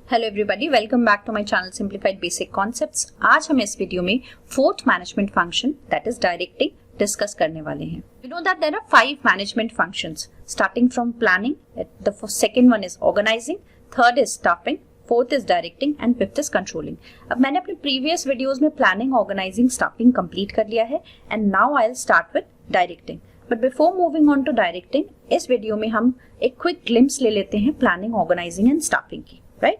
Hello everybody, welcome back to my channel simplified basic concepts. आज हम इस video में fourth management function that is directing discuss करने वाले हैं। You know that there are 5 management functions starting from planning. The second one is organising, third is staffing, fourth is directing and fifth is controlling. अब मैंने अपने previous videos में planning, organising, staffing complete कर लिया है and now I will start with directing. But before moving on to directing, इस video में हम एक क्विक ग्लिम्स ले लेते हैं प्लानिंग, ऑर्गेनाइजिंग एंड स्टाफिंग की, राइट?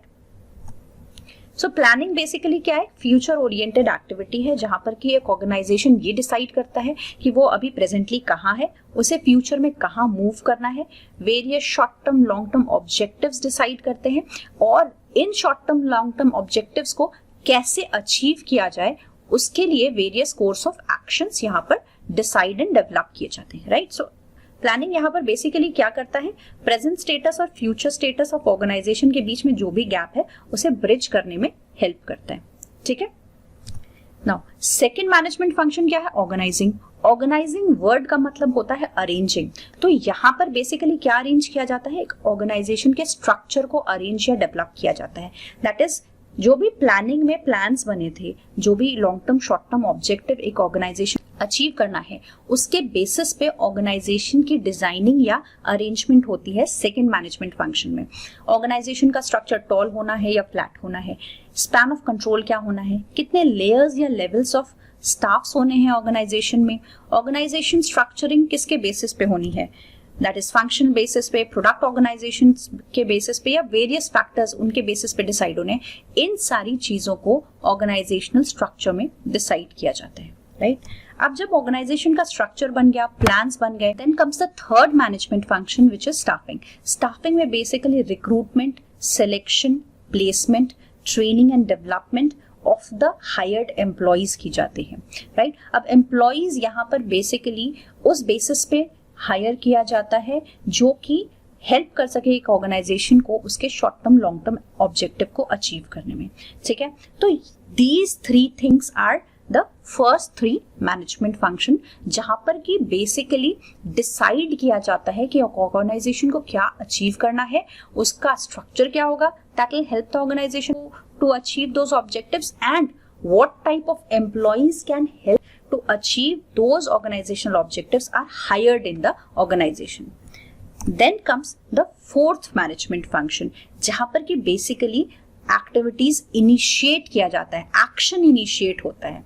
सो प्लानिंग बेसिकली क्या है? फ्यूचर ओरिएंटेड एक्टिविटी है जहां पर कि एक ऑर्गेनाइजेशन ये डिसाइड करता है कि वो अभी प्रेजेंटली कहाँ है, उसे फ्यूचर में कहाँ मूव करना है। Various short term, long term objectives decide करते हैं और in short term, long term objectives को कैसे अचीव किया जाए उसके लिए वेरियस कोर्स ऑफ एक्शंस यहाँ पर डिसाइड एंड डेवलप किए जाते हैं, राइट? सो प्लानिंग यहाँ पर बेसिकली क्या करता है? प्रेजेंट स्टेटस और फ्यूचर स्टेटस ऑफ ऑर्गेनाइजेशन के बीच में जो भी गैप है उसे ब्रिज करने में हेल्प करता है, ठीक है? नाउ सेकंड मैनेजमेंट फंक्शन क्या है? ऑर्गेनाइजिंग। ऑर्गेनाइजिंग वर्ड का मतलब होता है अरेंजिंग। तो यहाँ पर बेसिकली क्या अरेंज किया जाता है? एक ऑर्गेनाइजेशन के स्ट्रक्चर को अरेंज या डेवलप किया जाता है। दैट इज जो भी प्लानिंग में प्लान्स बने थे, जो भी long term, short term objective एक ऑर्गेनाइजेशन अचीव करना है, उसके बेसिस पे ऑर्गेनाइजेशन की डिजाइनिंग या अरेंजमेंट होती है सेकंड मैनेजमेंट फंक्शन में। ऑर्गेनाइजेशन का स्ट्रक्चर टॉल होना है या फ्लैट होना है, स्पैन ऑफ कंट्रोल क्या होना है, कितने लेयर्स या लेवल्स ऑफ स्टाफ्स होने हैं ऑर्गेनाइजेशन में, ऑर्गेनाइजेशन स्ट्रक्चरिंग किसके बेसिस पे होनी है, दैट इज फंक्शन बेसिस पे, प्रोडक्ट ऑर्गेनाइजेशन के बेसिस पे या वेरियस फैक्टर्स उनके बेसिस पे डिसाइड होने। इन सारी चीजों को ऑर्गेनाइजेशनल स्ट्रक्चर में डिसाइड किया जाता है, राइट? अब जब ऑर्गेनाइजेशन का स्ट्रक्चर बन गया, प्लान्स बन गए, then comes the third management function which is staffing. Staffing में basically recruitment, selection, placement, training and development of the hired employees की जाती है, राइट? अब एम्प्लॉइज यहाँ पर बेसिकली उस बेसिस पे हायर किया जाता है जो कि हेल्प कर सके एक ऑर्गेनाइजेशन को उसके short term, long term objective को अचीव करने में, ठीक है? तो these 3 things are the first 3 management function जहां पर कि बेसिकली डिसाइड किया जाता है कि ऑर्गेनाइजेशन को क्या अचीव करना है, उसका स्ट्रक्चर क्या होगा that will help the organisation to achieve those objectives and what type of employees can help to achieve those organizational objectives are hired in the organization. Then comes the fourth management function जहां पर कि basically activities initiate किया जाता है, action initiate होता है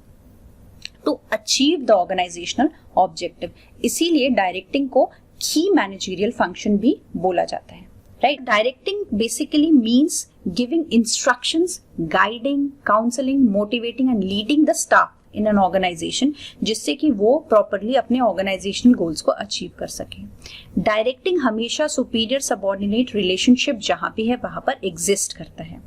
to achieve the organizational objective. इसीलिए directing को key managerial function भी बोला जाता है, right? Directing basically means giving instructions, guiding, counseling, motivating and leading the staff in an organisation जिससे कि वो प्रॉपरली अपने ऑर्गेनाइजेशनल गोल्स को अचीव कर सके। डायरेक्टिंग हमेशा सुपीरियर सबऑर्डिनेट रिलेशनशिप जहां भी है वहां पर एग्जिस्ट करता है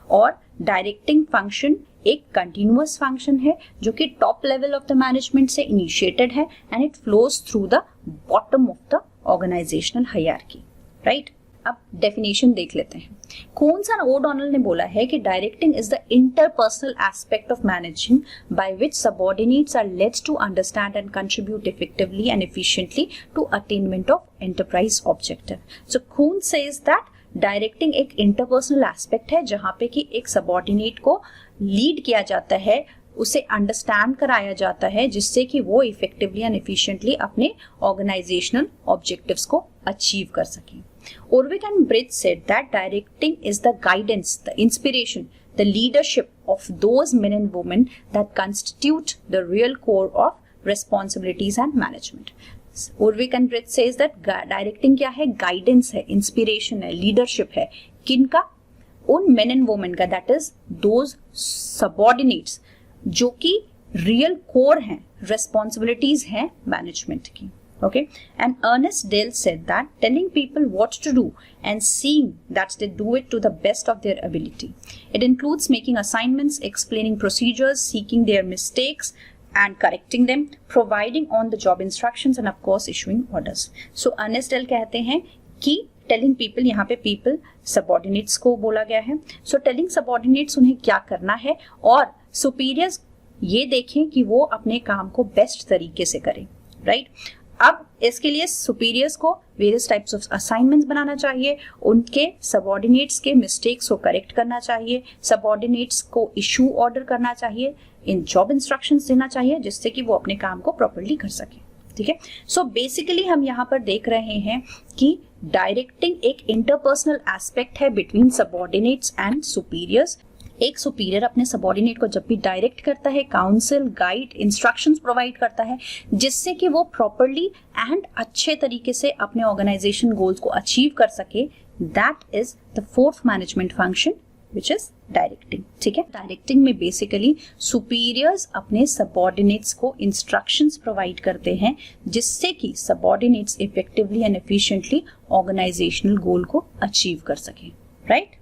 और डायरेक्टिंग फंक्शन एक कंटिन्यूअस फंक्शन है जो कि top level of the management से इनिशिएटेड है and it flows through the bottom of the organisational hierarchy, right? अब डेफिनेशन देख लेते हैं। कोन्स एंड ओडॉनल ने बोला है कि directing is the interpersonal aspect of managing by which subordinates are led to understand and contribute effectively and efficiently to attainment of enterprise objective. So Koontz says that directing एक interpersonal aspect है जहां पे कि एक subordinate को lead किया जाता है, उसे अंडरस्टैंड कराया जाता है जिससे कि वो इफेक्टिवली एंड एफिशिएंटली अपने ऑर्गेनाइजेशनल ऑब्जेक्टिव्स को अचीव कर सके। Orvik and Bridge said that directing is the guidance, the inspiration, the leadership of those men and women that constitute the real core of responsibilities and management. Orvik and Bridge says that directing क्या है? Guidance है, inspiration है, leadership है। किनका? उन men and women का, that is those subordinates जो कि real core हैं, responsibilities हैं management की। Okay, and Ernest Dale said that telling people what to do and seeing that they do it to the best of their ability. It includes making assignments, explaining procedures, seeking their mistakes and correcting them, providing on-the-job instructions and of course issuing orders. So Ernest Dale कहते हैं कि telling people, यहाँ पे people subordinates को बोला गया है. So telling subordinates उन्हें क्या करना है और superiors ये देखें कि वो अपने काम को बेस्ट तरीके से करें, right? अब इसके लिए सुपीरियर्स को वेरियस टाइप्स ऑफ असाइनमेंट्स बनाना चाहिए, उनके सबऑर्डिनेट्स के मिस्टेक्स को करेक्ट करना चाहिए, सबऑर्डिनेट्स को इशू ऑर्डर करना चाहिए, इन जॉब इंस्ट्रक्शंस देना चाहिए जिससे कि वो अपने काम को प्रॉपर्ली कर सके। ठीक है, सो बेसिकली हम यहाँ पर देख रहे हैं कि डायरेक्टिंग एक इंटरपर्सनल एस्पेक्ट है बिटवीन सबऑर्डिनेट्स एंड सुपीरियर्स। एक सुपीरियर अपने सबऑर्डिनेट को जब भी डायरेक्ट करता है, काउंसिल, गाइड, इंस्ट्रक्शंस प्रोवाइड करता है जिससे कि वो प्रॉपर्ली एंड अच्छे तरीके से अपने ऑर्गेनाइजेशन गोल्स को अचीव कर सके, that is the fourth management function which is directing. ठीक है, डायरेक्टिंग में बेसिकली सुपीरियर्स अपने सबऑर्डिनेट्स को इंस्ट्रक्शंस प्रोवाइड करते हैं जिससे कि subordinates effectively and efficiently organizational goal को अचीव कर सके। राइट,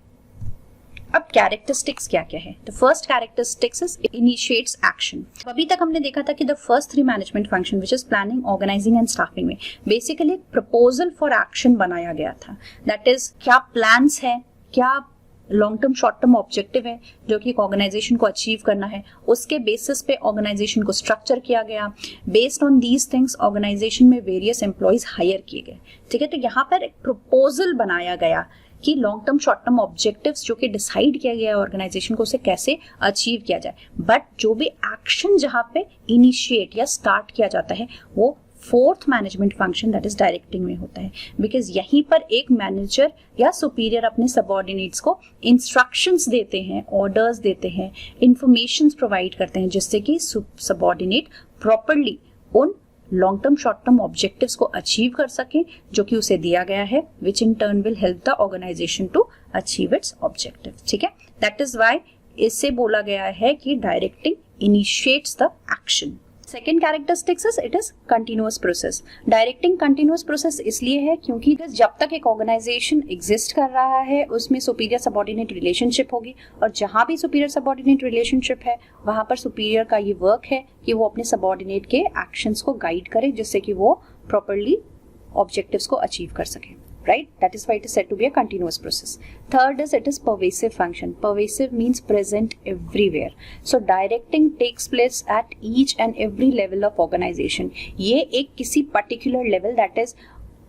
अब कैरेक्टरिस्टिक्स क्या क्या है? The first characteristics is initiates action. अभी तक हमने देखा था कि the first 3 management function which is planning, organising and staffing में बेसिकली एक प्रपोजल फॉर एक्शन बनाया गया था। दैट इज क्या प्लान्स है, क्या long term short term objective है जो कि एक ऑर्गेनाइजेशन को अचीव करना है, उसके बेसिस पे ऑर्गेनाइजेशन को स्ट्रक्चर किया गया। Based on these things organisation में वेरियस एम्प्लॉइज हायर किए गए। ठीक है, तो यहाँ पर एक प्रपोजल बनाया गया कि long term short term objectives जो कि डिसाइड किया गया है ऑर्गेनाइजेशन को उसे कैसे अचीव किया जाए, बट जो भी एक्शन जहां पे इनिशिएट या स्टार्ट किया जाता है वो fourth management function that is directing में होता है। बिकॉज यहीं पर एक मैनेजर या सुपीरियर अपने सबऑर्डिनेट्स को इंस्ट्रक्शंस देते हैं, ऑर्डर्स देते हैं, इंफॉर्मेशन प्रोवाइड करते हैं जिससे कि सबऑर्डिनेट प्रॉपरली उन long term short term objectives को अचीव कर सके जो कि उसे दिया गया है, which in turn will help the organisation to achieve its objective. ठीक है, दैट इज व्हाई इससे बोला गया है कि directing initiates the action. Second characteristics is it is continuous process. Directing continuous process इसलिए है क्योंकि जब तक एक ऑर्गेनाइजेशन एग्जिस्ट कर रहा है उसमें सुपीरियर सबऑर्डिनेट रिलेशनशिप होगी, और जहां भी सुपीरियर सबऑर्डिनेट रिलेशनशिप है वहां पर सुपीरियर का ये वर्क है कि वो अपने सबऑर्डिनेट के एक्शंस को गाइड करे जिससे कि वो प्रॉपर्ली ऑब्जेक्टिव्स को अचीव कर सके। Right, that is why it is said to be a continuous process. Third is it is pervasive function. Pervasive means present everywhere. So directing takes place at each and every level of organization. ये एक किसी particular level that is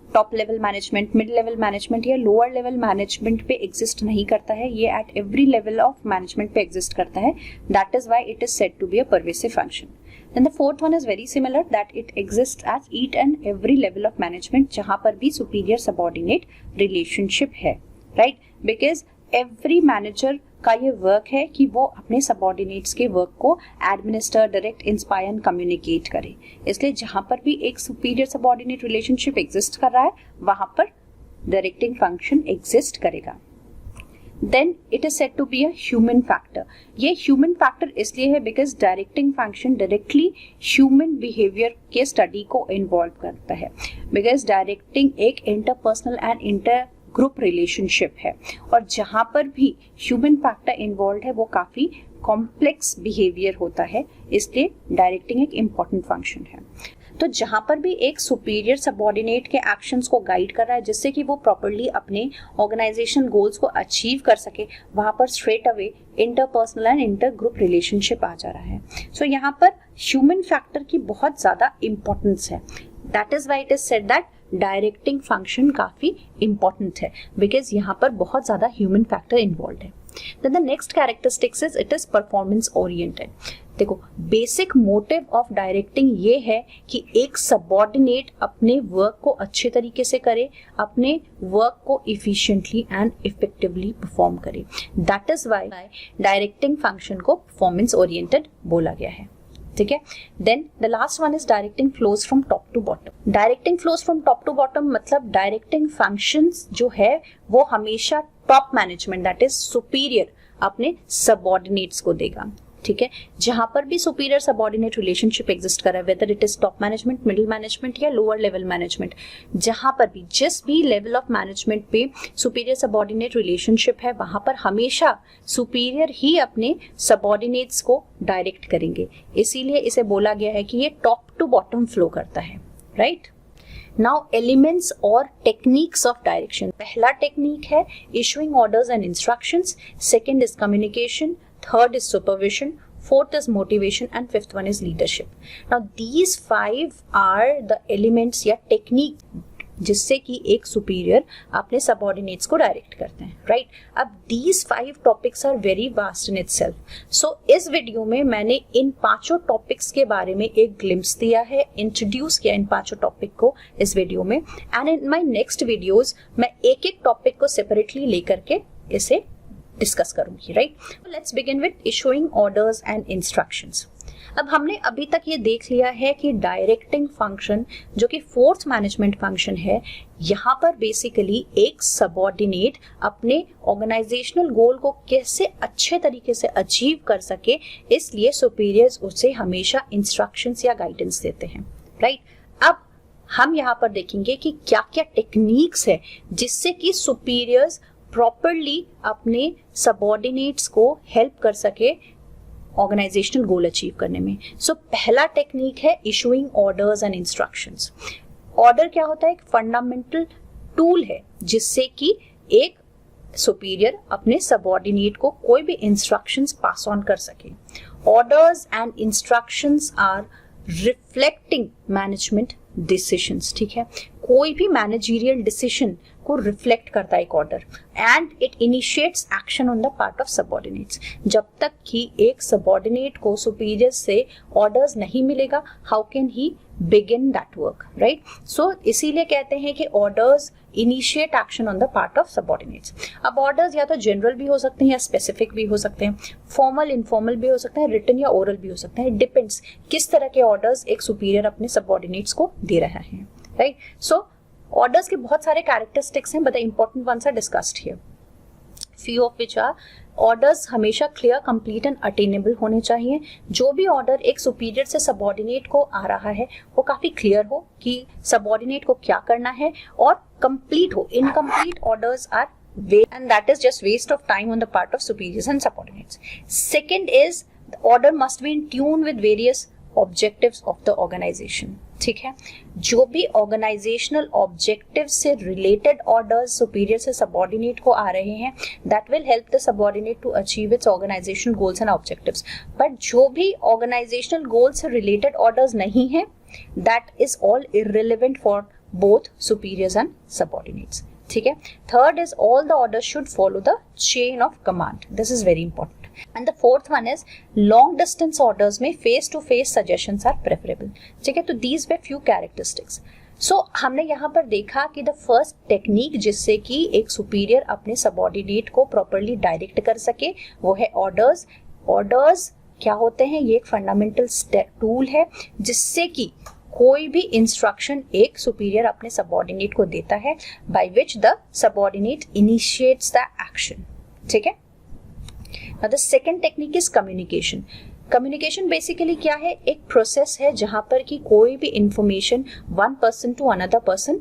top level management, mid level management या lower level management पे exist नहीं करता है, ये at every level of management पे एग्जिस्ट करता है। That is why it is said to be a pervasive function. Then the fourth one is very similar, that it exists at each and every level of management जहां पर भी superior subordinate relationship है, right? Because every manager का ये work है कि वो अपने सबऑर्डिनेट्स के वर्क को administer, direct, inspire and communicate करे। इसलिए जहां पर भी एक सुपीरियर सबऑर्डिनेट रिलेशनशिप एग्जिस्ट कर रहा है वहां पर डायरेक्टिंग फंक्शन एग्जिस्ट करेगा। Then it is said to be a human factor. ये human factor इसलिए है because directing function directly human behavior के study को involve करता है। Because directing एक interpersonal and intergroup relationship है, और जहाँ पर भी human factor involved है वो काफी complex behavior होता है, इसलिए directing एक important function है। तो जहां पर भी एक सुपीरियर सबऑर्डिनेट के एक्शंस को गाइड कर रहा है जिससे कि वो प्रॉपर्ली अपने ऑर्गेनाइजेशन गोल्स को अचीव कर सके, वहां पर straight away interpersonal and intergroup relationship आ जा रहा है। सो यहाँ पर ह्यूमन फैक्टर की बहुत ज्यादा इंपॉर्टेंस है। That is why it is said that directing function काफी इंपॉर्टेंट है बिकॉज यहाँ पर बहुत ज्यादा ह्यूमन फैक्टर इन्वॉल्व है। Then the next characteristics is it is performance oriented. देखो, बेसिक मोटिव ऑफ डायरेक्टिंग ये है कि एक सबऑर्डिनेट अपने वर्क को अच्छे तरीके से करे, अपने वर्क को इफिशिएंटली एंड इफेक्टिवली परफॉर्म करे। That is why directing function को परफॉर्मेंस ओरिएंटेड बोला गया है। ठीक है, then the last one is directing flows from top to bottom. Directing flows from top to bottom मतलब डायरेक्टिंग फंक्शंस जो है वो हमेशा top management that is superior अपने सबऑर्डिनेट्स को देगा। ठीक है, जहां पर भी सुपीरियर सबऑर्डिनेट रिलेशनशिप एग्जिस्ट कर रहा है, whether it is top management, middle management या लोअर लेवल मैनेजमेंट, जहां पर भी जिस भी लेवल ऑफ मैनेजमेंट पे सुपीरियर सबऑर्डिनेट रिलेशनशिप है वहां पर हमेशा सुपीरियर ही अपने सबऑर्डिनेट्स को डायरेक्ट करेंगे। इसीलिए इसे बोला गया है कि ये टॉप टू बॉटम फ्लो करता है। राइट, नाउ एलिमेंट्स और टेक्निक्स ऑफ डायरेक्शन। पहला टेक्निक है issuing orders and instructions, second is communication, third is supervision, fourth is motivation, and fifth one is leadership. Now these five are the elements या technique जिससे कि एक superior अपने subordinates को direct करते हैं, राइट? अब these 5 topics are very vast in itself. So इस वीडियो में मैंने इन 5 टॉपिक्स के बारे में एक ग्लिम्स दिया है, इंट्रोड्यूस किया इन 5 टॉपिक को इस वीडियो में. And in my next videos मैं एक एक टॉपिक को सेपरेटली लेकर के इसे डिस्कस करूंगी, right? Let's begin with issuing orders and instructions. अब हमने अभी तक ये देख लिया है कि डायरेक्टिंग फंक्शन जो कि फोर्थ मैनेजमेंट फंक्शन है, यहाँ पर बेसिकली एक सबऑर्डिनेट अपने ऑर्गेनाइजेशनल गोल को कैसे अच्छे तरीके से अचीव कर सके, इसलिए सुपीरियर्स उसे हमेशा इंस्ट्रक्शंस या गाइडेंस देते हैं, राइट? अब हम यहाँ पर देखेंगे कि क्या क्या टेक्निक्स है जिससे कि सुपीरियर्स प्रॉपरली अपने सबऑर्डिनेट्स को हेल्प कर सके ऑर्गेनाइजेशनल गोल अचीव करने में. सो पहला टेक्निक है issuing orders and instructions. Order क्या होता है? एक फंडामेंटल टूल है जिससे कि एक सुपीरियर अपने सबऑर्डिनेट को कोई भी इंस्ट्रक्शंस पास ऑन कर सके. Orders and instructions are reflecting management decisions, ठीक है? कोई भी मैनेजरियल डिसीजन को रिफ्लेक्ट करता है एक order, and it initiates action on the part of subordinates. जब तक कि एक सबऑर्डिनेट को सुपीरियर से ऑर्डर्स नहीं मिलेगा, how can he begin that work, right? So इसीलिए कहते हैं कि orders initiate action on the part of subordinates. अब ऑर्डर्स या तो जनरल भी हो सकते हैं या स्पेसिफिक भी हो सकते हैं, फॉर्मल इनफॉर्मल भी हो सकते हैं, रिटन या ओरल भी हो सकते हैं. डिपेंड्स किस तरह के ऑर्डर्स एक सुपीरियर अपने सबऑर्डिनेट्स को दे रहा है, राइट? सो ऑर्डर्स के बहुत सारे कैरेक्टरिस्टिक्स हैं, but the important ones are discussed here. Few of which are orders हमेशा क्लियर, कंप्लीट एंड अटेनेबल होने चाहिए. जो भी ऑर्डर एक सुपीरियर से सबऑर्डिनेट को आ रहा है वो काफी क्लियर हो कि सबऑर्डिनेट को क्या करना है, और कंप्लीट हो. Incomplete orders are waste, and that is just waste of time on the part of superiors and subordinates. Second is the order must be in tune with various objectives of the organization. ठीक है? जो भी organisational objective से related orders superior से subordinate को आ रहे हैं, that will help the subordinate to achieve its organisational goals and objectives. But जो भी ऑर्गेनाइजेशनल गोल्स से रिलेटेड ऑर्डर्स नहीं है, that is all irrelevant for both superiors and subordinates. ठीक है? Third is all the orders should follow the chain of command. This is very important. And the fourth one is long distance orders में face to face suggestions are preferable. ठीक है? तो these were few characteristics. So हमने यहाँ पर देखा कि the first technique जिससे कि एक सुपीरियर अपने सबऑर्डिनेट को प्रॉपरली डायरेक्ट कर सके वो है ऑर्डर्स. ऑर्डर्स क्या होते हैं? ये एक फंडामेंटल टूल है जिससे कि कोई भी इंस्ट्रक्शन एक सुपीरियर अपने सबऑर्डिनेट को देता है, by which the subordinate initiates the action. ठीक है? Now the second technique is communication. Communication basically क्या है? एक प्रोसेस है जहां पर कि कोई भी information one person to another person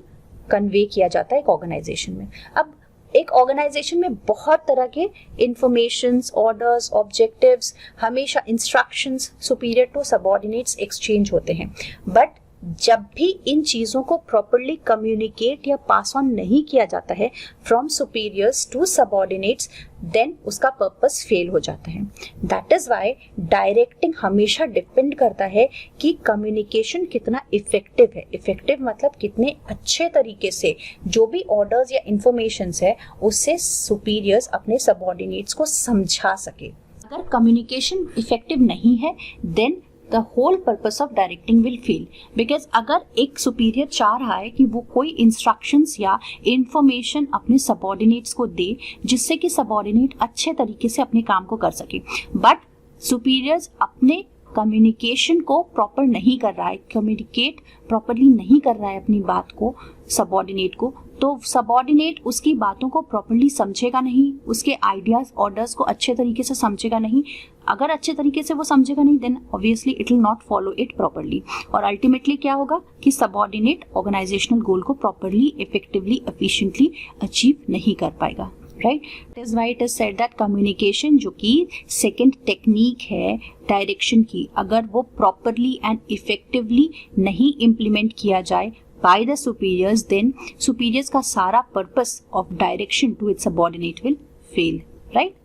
convey किया जाता है एक ऑर्गेनाइजेशन में. अब एक ऑर्गेनाइजेशन में बहुत तरह के इंफॉर्मेशंस, ऑर्डर्स, ऑब्जेक्टिव्स, हमेशा instructions superior to subordinates exchange होते हैं. बट जब भी इन चीजों को प्रॉपरली कम्युनिकेट या पास ऑन नहीं किया जाता है from superiors to subordinates, then उसका पर्पस फेल हो जाता है. दैट इज व्हाई डायरेक्टिंग हमेशा डिपेंड करता है कि कम्युनिकेशन कितना इफेक्टिव है. इफेक्टिव मतलब कितने अच्छे तरीके से जो भी ऑर्डर्स या इंफॉर्मेशंस है उससे सुपीरियर्स अपने सबऑर्डिनेट्स को समझा सके. अगर कम्युनिकेशन इफेक्टिव नहीं है, then the whole purpose of directing will fail. Because अगर एक सुपीरियर चाह रहा है कि वो कोई इंस्ट्रक्शंस या इंफॉर्मेशन अपने सबऑर्डिनेट्स को दे जिससे कि सबऑर्डिनेट अच्छे तरीके से अपने काम को कर सके, बट सुपीरियर्स अपने कम्युनिकेशन को प्रॉपर नहीं कर रहा है, कम्युनिकेट प्रॉपरली नहीं कर रहा है अपनी बात को सबऑर्डिनेट को, तो सबऑर्डिनेट उसकी बातों को प्रॉपरली समझेगा नहीं, उसके आइडियाज ऑर्डर्स को अच्छे तरीके से समझेगा नहीं. अगर अच्छे तरीके से वो समझेगा नहीं, then obviously it will not follow it properly, और अल्टीमेटली क्या होगा कि सबऑर्डिनेट ऑर्गेनाइजेशनल गोल को प्रॉपरली, इफेक्टिवली, एफिशिएंटली अचीव नहीं कर पाएगा. Right? That is why it is said that communication जो कि सेकंड टेक्निक है डायरेक्शन की, अगर वो प्रॉपरली एंड इफेक्टिवली नहीं इम्प्लीमेंट किया जाए by the superiors, then superiors का सारा purpose of direction to its subordinate will fail. Right?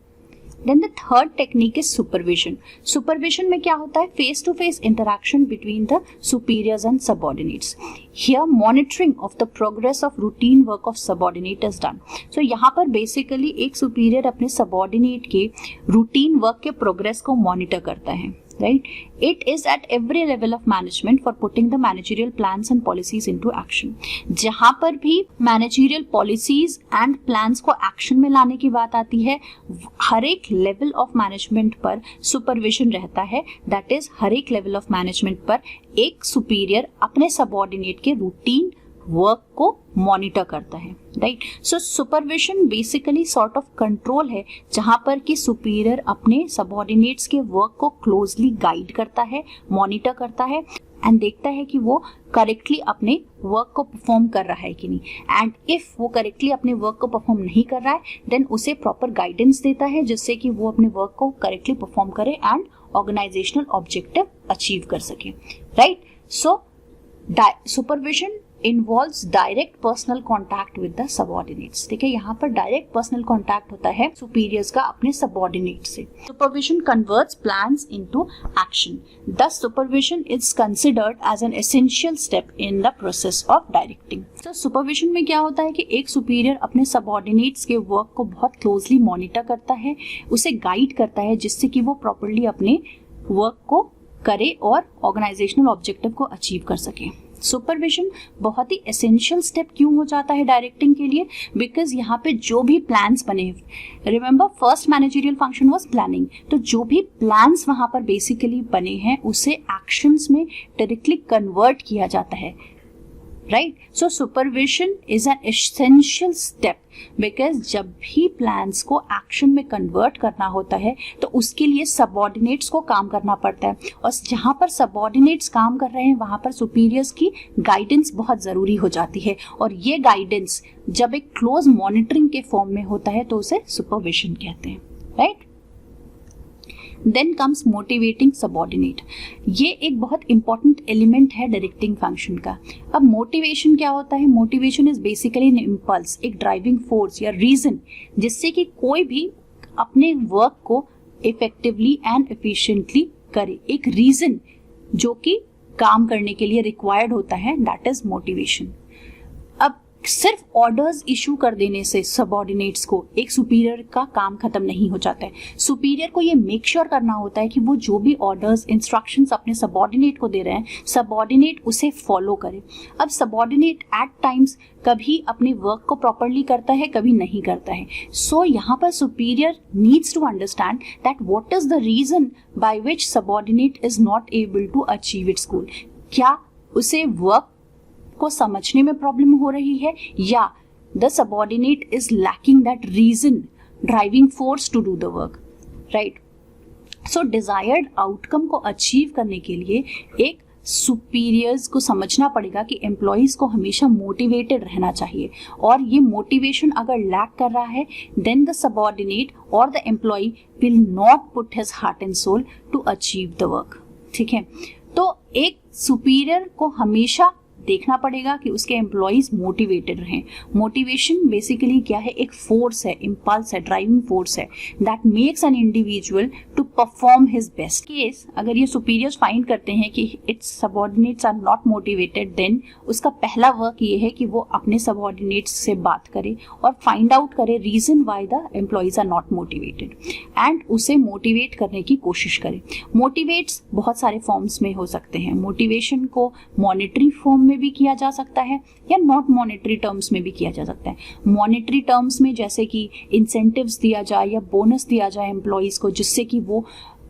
Then the third technique is supervision. Supervision में क्या होता है? Face to face interaction between the superiors and subordinates. Here monitoring of the progress of routine work of subordinate is done. So यहाँ पर basically एक superior अपने subordinate के routine work के progress को monitor करता है. Right? It is at every level of management for putting the managerial plans and policies into action. जहाँ पर भी managerial policies and plans को action में लाने की बात आती है, हर एक level of management पर supervision रहता है. That is, हर एक level of management पर एक superior अपने subordinate के routine वर्क को मॉनिटर करता है. Right. So supervision basically sort of control है जहां पर कि सुपीरियर अपने सबऑर्डिनेट्स के वर्क को क्लोजली गाइड करता है, मॉनिटर करता है एंड देखता है कि वो करेक्टली अपने वर्क को परफॉर्म कर रहा है कि नहीं. एंड इफ वो करेक्टली अपने वर्क को परफॉर्म नहीं कर रहा है देन उसे प्रॉपर गाइडेंस देता है जिससे कि वो अपने वर्क को करेक्टली परफॉर्म करे एंड ऑर्गेनाइजेशनल ऑब्जेक्टिव अचीव कर सके. Right. So supervision involves direct personal contact with the subordinates. ठीक है, यहाँ पर डायरेक्ट पर्सनल कॉन्टैक्ट होता है सुपीरियर्स का अपने सबऑर्डिनेट से. Supervision converts plans into action. Thus supervision is considered as an essential step in the process of directing. तो सुपरविजन में क्या होता है कि एक सुपीरियर अपने सबऑर्डिनेट्स के वर्क को बहुत क्लोजली मॉनिटर करता है, उसे गाइड करता है जिससे कि वो प्रॉपर्ली अपने वर्क को करे और ऑर्गेनाइजेशनल ऑब्जेक्टिव को अचीव कर सके. सुपरविजन बहुत ही एसेंशियल स्टेप क्यों हो जाता है डायरेक्टिंग के लिए? बिकॉज यहाँ पे जो भी प्लान्स बने, remember first managerial function was planning, तो जो भी प्लान्स वहां पर बेसिकली बने हैं उसे एक्शंस में डायरेक्टली कन्वर्ट किया जाता है. Right. So supervision is an essential step because जब भी प्लान्स को एक्शन में कन्वर्ट करना होता है तो उसके लिए सबऑर्डिनेट्स को काम करना पड़ता है और जहां पर सबऑर्डिनेट्स काम कर रहे हैं वहां पर सुपीरियर्स की गाइडेंस बहुत जरूरी हो जाती है. और ये गाइडेंस जब एक क्लोज मॉनिटरिंग के फॉर्म में होता है तो उसे सुपरविजन कहते हैं. Right. Then comes motivating subordinate. ये एक बहुत इंपॉर्टेंट एलिमेंट है डायरेक्टिंग फंक्शन का. अब मोटिवेशन क्या होता है? Motivation is basically an impulse, एक ड्राइविंग फोर्स या रीजन जिससे कि कोई भी अपने वर्क को इफेक्टिवली एंड एफिशिएंटली करे. एक रीजन जो कि काम करने के लिए रिक्वायर्ड होता है, दैट इज मोटिवेशन. अब सिर्फ ऑर्डर्स इशू कर देने से सबऑर्डिनेट्स को एक सुपीरियर का काम खत्म नहीं हो जाता है. सुपीरियर को ये मेक श्योर करना होता है कि वो जो भी ऑर्डर्स, इंस्ट्रक्शंस अपने सबऑर्डिनेट को दे रहे हैं, सबऑर्डिनेट उसे फॉलो करे. अब सबऑर्डिनेट एट टाइम्स कभी अपने वर्क को प्रॉपरली करता है, कभी नहीं करता है. सो यहाँ पर superior needs to understand that what is the reason by which subordinate is not able to achieve its goal. क्या उसे वर्क को समझने में प्रॉब्लम हो रही है या the subordinate is lacking that reason, driving force to do the work. Right. So desired outcome को अचीव करने के लिए एक सुपीरियर्स को समझना पड़ेगा कि एम्प्लॉइज को हमेशा मोटिवेटेड रहना चाहिए और ये मोटिवेशन अगर लैक कर रहा है देन द सबऑर्डिनेट और the employee will not put his heart and soul to achieve the work. ठीक है. तो एक सुपीरियर को हमेशा देखना पड़ेगा कि उसके एम्प्लॉइज मोटिवेटेड रहें. मोटिवेशन बेसिकली क्या है? एक फोर्स है, इम्पल्स है, ड्राइविंग फोर्स है that makes an individual to perform his best. Case अगर ये सुपीरियर्स फाइंड करते हैं कि its subordinates are not motivated then उसका पहला वर्क ये है कि वो अपने सबऑर्डिनेट्स से बात करे और फाइंड आउट करे reason why the employees are not motivated and उसे मोटिवेट करने की कोशिश करे. मोटिवेट्स बहुत सारे फॉर्म्स में हो सकते हैं. मोटिवेशन को मॉनिटरी फॉर्म में भी किया जा सकता है या नॉट मॉनेटरी टर्म्स में भी किया जा सकता है. मॉनेटरी टर्म्स में जैसे कि इंसेंटिव्स दिया जाए या बोनस दिया जाए एम्प्लॉइज को जिससे कि वो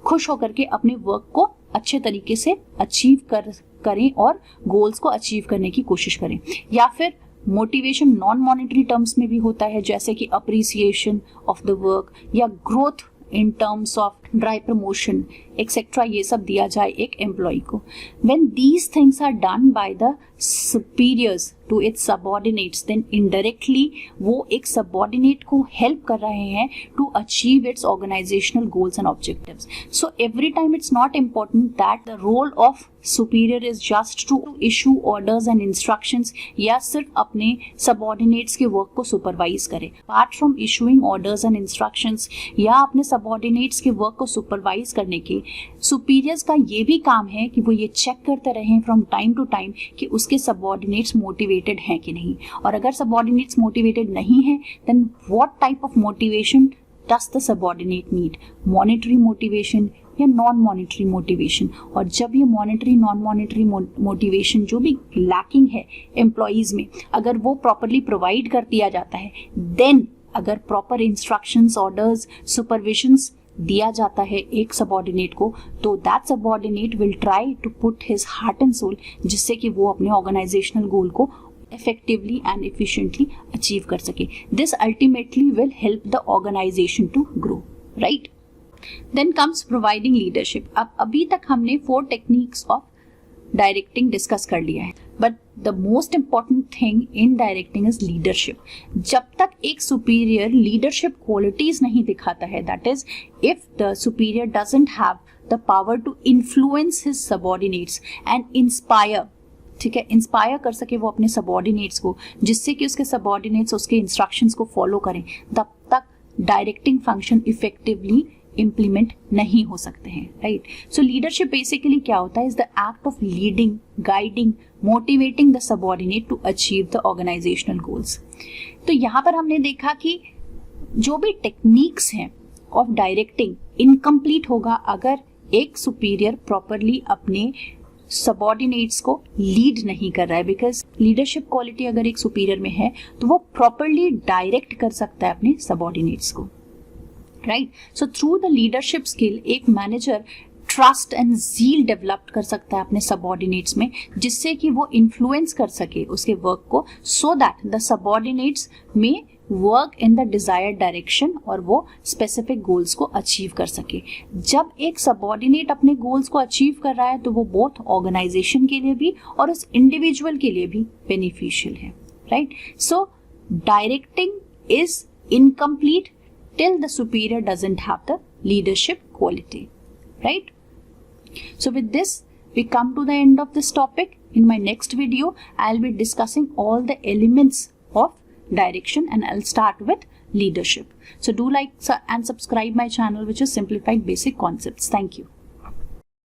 खुश होकर के अपने वर्क को अच्छे तरीके से अचीव करें और गोल्स को अचीव करने की कोशिश करें. या फिर मोटिवेशन नॉन मॉनेटरी टर्म्स में भी होता है जैसे कि अप्रिसिएशन ऑफ द वर्क या growth in terms of dry promotion et cetera, ये सब दिया जाए एक एम्प्लॉय को. When these things are done by the superiors to its subordinates, then indirectly वो एक सबऑर्डिनेट को हेल्प कर रहे हैं to achieve its organisational goals and objectives. So every time it's not important that the role of superior is just to issue orders and instructions या सिर्फ अपने subordinates के वर्क को सुपरवाइज करे. Apart from issuing orders and instructions या अपने subordinates के work को सुपरवाइज करने के, सुपीरियर्स का ये भी काम है कि वो ये चेक करते रहें फ्रॉम टाइम टू टाइम कि उसके सबऑर्डिनेट्स मोटिवेटेड हैं कि नहीं. और अगर सबऑर्डिनेट्स मोटिवेटेड नहीं हैं, then what type of motivation does the subordinate need, monetary motivation या नॉन मॉनिटरी मोटिवेशन. और जब ये मॉनिटरी नॉन मॉनिटरी मोटिवेशन जो भी लैकिंग है एम्प्लॉइज में, अगर वो प्रॉपरली प्रोवाइड कर दिया जाता है, देन अगर प्रॉपर इंस्ट्रक्शंस, ऑर्डर्स, सुपरविजन्स दिया जाता है एक सबऑर्डिनेट को, तो that subordinate will try to put his heart and soul, जिससे कि वो अपने ऑर्गेनाइजेशनल गोल को effectively and efficiently achieve कर सके. This ultimately will help the organization to grow, right? Then comes providing leadership. अब अभी तक हमने 4 techniques of directing discuss कर लिया है, but the most important thing in directing is leadership. जब तक एक superior leadership qualities नहीं दिखाता है, that is, if the superior doesn't have the power to influence his subordinates and inspire, ठीक है, इंस्पायर कर सके वो अपने सबऑर्डिनेट्स को, जिससे कि उसके सबऑर्डिनेट्स उसके इंस्ट्रक्शंस को फॉलो करें, तब तक डायरेक्टिंग फंक्शन इफेक्टिवली इंप्लीमेंट नहीं हो सकते हैं, राइट. सो लीडरशिप बेसिकली क्या होता है, is the act of leading, guiding, motivating the subordinate to achieve the organisational goals. तो यहाँ पर हमने देखा कि जो भी टेक्निक्स हैं ऑफ डायरेक्टिंग इनकम्प्लीट होगा अगर एक सुपीरियर प्रॉपरली अपने सबऑर्डिनेट्स को लीड नहीं कर रहा है. बिकॉज लीडरशिप क्वालिटी अगर एक सुपीरियर में है तो वो प्रॉपरली डायरेक्ट कर सकता है अपने सबऑर्डिनेट्स को, right. So through the leadership skill एक manager trust and zeal develop कर सकता है अपने सबऑर्डिनेट्स में, जिससे कि वो इन्फ्लुएंस कर सके उसके वर्क को, सो दैट द सबऑर्डिनेट्स में work in the desired direction और वो स्पेसिफिक गोल्स को अचीव कर सके. जब एक सबऑर्डिनेट अपने गोल्स को अचीव कर रहा है तो वो बोथ ऑर्गेनाइजेशन के लिए भी और उस इंडिविजुअल के लिए भी बेनिफिशियल है, right. So directing is incomplete till the superior doesn't have the leadership quality, right. So with this, we come to the end of this topic. In my next video, I'll be discussing all the elements of direction and I'll start with leadership. So do like and subscribe my channel, which is Simplified Basic Concepts. Thank you.